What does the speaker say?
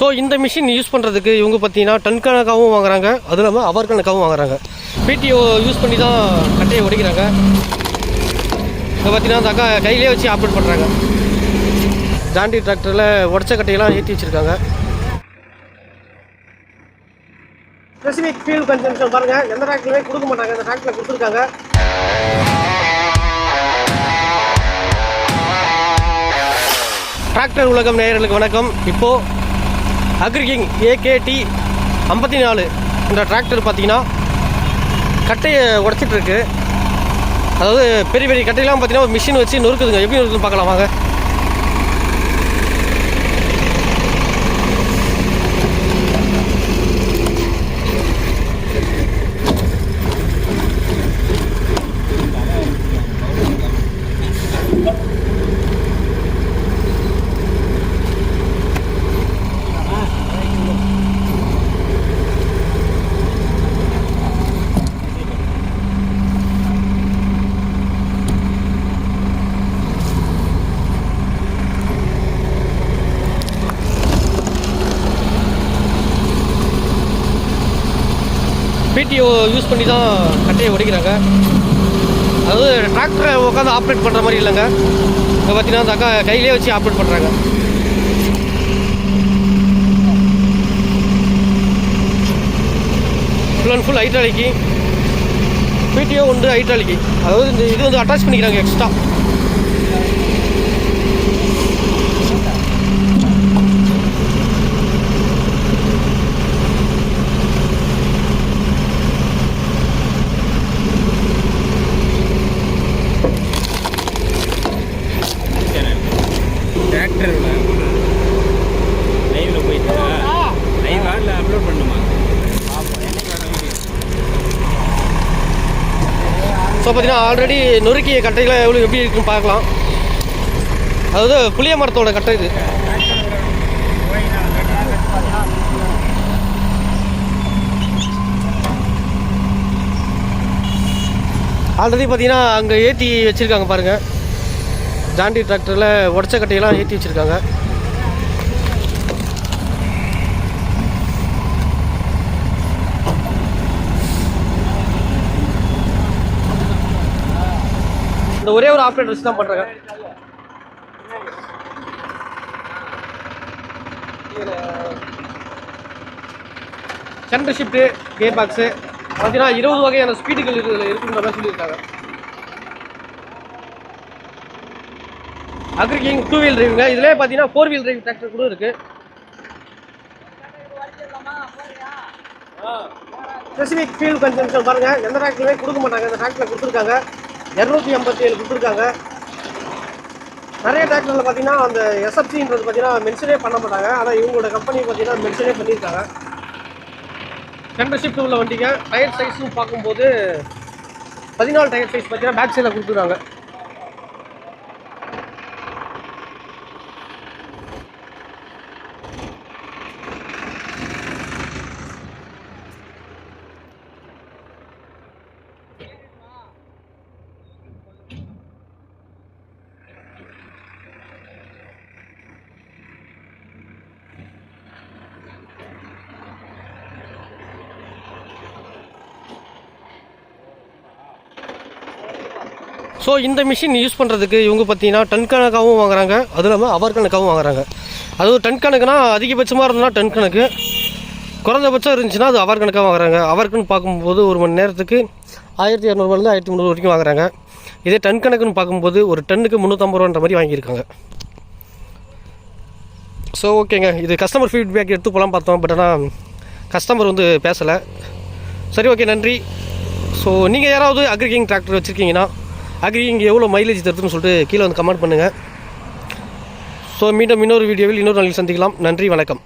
So இந்த machine use பண்ணுறதுக்கு இவங்க பார்த்தீங்கன்னா டன் கணக்காகவும் வாங்குறாங்க, அதுவும் இல்லாமல் அவர் கணக்காகவும் வாங்குறாங்க. பிடிஓ யூஸ் பண்ணி தான் கட்டையை உடைக்கிறாங்க. இப்போ பார்த்தீங்கன்னா அந்த அக்கா கையிலே வச்சு ஆப்ரேட் பண்ணுறாங்க. ஜாண்டி டிராக்டரில் உடச்ச கட்டையெல்லாம் ஏற்றி வச்சுருக்காங்க. ஸ்பெசிஃபிக் ஃபியூல் கன்சம்ஷன் பாருங்கள், எந்த டிராக்டருமே கொடுக்க மாட்டாங்க, இந்த டிராக்டரில் கொடுத்துருக்காங்க. டிராக்டர் உலகம் நேயர்களுக்கு வணக்கம். இப்போது அக்ரிகிங் AKT 54 இந்த டிராக்டர் பார்த்தீங்கன்னா கட்டையை உடச்சிட்ருக்கு. அதாவது பெரிய பெரிய கட்டையெல்லாம் பார்த்தீங்கன்னா ஒரு மிஷின் வச்சு நொறுக்குதுங்க. எப்படி நொறுக்குதுன்னு பார்க்கலாம் வாங்க. பிடிஓ யூஸ் பண்ணி தான் கட்டையை உடைக்கிறாங்க. அதாவது டிராக்டரை உட்காந்து ஆப்ரேட் பண்ணுற மாதிரி இல்லைங்க. இப்போ பார்த்தீங்கன்னா அந்த அக்கா கையிலே வச்சு ஆப்ரேட் பண்ணுறாங்க. Full and full hydraulic. PTO உண்டு ஹைட்ராலிக்கு. அதாவது இந்த இது வந்து அட்டாச் பண்ணிக்கிறாங்க எக்ஸ்ட்ரா. ஸோ பார்த்தீங்கன்னா ஆல்ரெடி நொறுக்கிய கட்டைகளை எப்படி இருக்குன்னு பார்க்கலாம். அதாவது புளிய மரத்தோட கட்டை இது. ஆல்ரெடி பார்த்தீங்கன்னா அங்கே ஏற்றி வச்சுருக்காங்க பாருங்கள். ஜாண்டி டிராக்டரில் உடச்ச கட்டையெல்லாம் ஏற்றி வச்சுருக்காங்க. இந்த ஒரே ஒரு ஆப்ரேட் வச்சு தான் பண்ணுறாங்க. சென்டர் ஷிஃப்ட்டு, கியர் பாக்ஸு பார்த்தீங்கன்னா 20 வகையான ஸ்பீடுகள் இதில் இருக்குன்ற மாதிரி சொல்லியிருக்காங்க. அக்ரிகிங் 2 வீல் டிரைவுங்க. இதிலே பார்த்தீங்கன்னா 4 வீல் டிரைவ் டிராக்டர் கூட இருக்குது. ஸ்பெசிஃபிக் ஃபியூல் கன்சம்ஷன் பாருங்கள், எந்த டிராக்டருமே கொடுக்க மாட்டாங்க, இந்த டிராக்டரில் கொடுத்துருக்காங்க. 287 கொடுத்துருக்காங்க. நிறைய டிராக்டரில் பார்த்தீங்கன்னா அந்த SFCன்றது பார்த்தீங்கன்னா மென்ஷனே பண்ண மாட்டாங்க. ஆனால் இவங்களோட கம்பெனி பார்த்தீங்கன்னா மென்ஷனே பண்ணியிருக்காங்க. சென்டர் ஷிஃப்ட் உள்ள வண்டிங்க. டயர் சைஸும் பார்க்கும்போது 14 டயர் சைஸ் பார்த்தீங்கன்னா பேக் சைடில் கொடுத்துருக்காங்க. ஸோ இந்த மிஷின் யூஸ் பண்ணுறதுக்கு இவங்க பார்த்தீங்கன்னா டன் கணக்காகவும் வாங்குறாங்க, அதுவும் இல்லாமல் அவர் கணக்காகவும் வாங்குறாங்க. அதுவும் டன் கணக்குனா அதிகபட்சமாக இருந்ததுன்னா டன் கணக்கு, குறைஞ்சபட்சம் இருந்துச்சுன்னா அது அவர் கணக்காக வாங்குறாங்க. அவருக்குன்னு பார்க்கும்போது ஒரு மணி நேரத்துக்கு 1200 1300 வரைக்கும் வாங்குறாங்க. இதே டன் கணக்குன்னு பார்க்கும்போது ஒரு டன்னுக்கு 350 ரூபான்ற மாதிரி வாங்கியிருக்காங்க. ஸோ ஓகேங்க, இது கஸ்டமர் ஃபீட்பேக் எடுத்து போகலாம் பார்த்தோம். பட் ஆனால் கஸ்டமர் வந்து பேசலை. சரி, ஓகே, நன்றி. ஸோ நீங்கள் யாராவது அக்ரிகிங் டிராக்டர் வச்சுருக்கீங்கன்னா அக்ரிகிங் எவ்வளோ மைலேஜ் தருதுன்னு சொல்லிட்டு கீழே வந்து கமெண்ட் பண்ணுங்கள். ஸோ மீண்டும் இன்னொரு வீடியோவில் இன்னொரு நாளில் சந்திக்கலாம். நன்றி, வணக்கம்.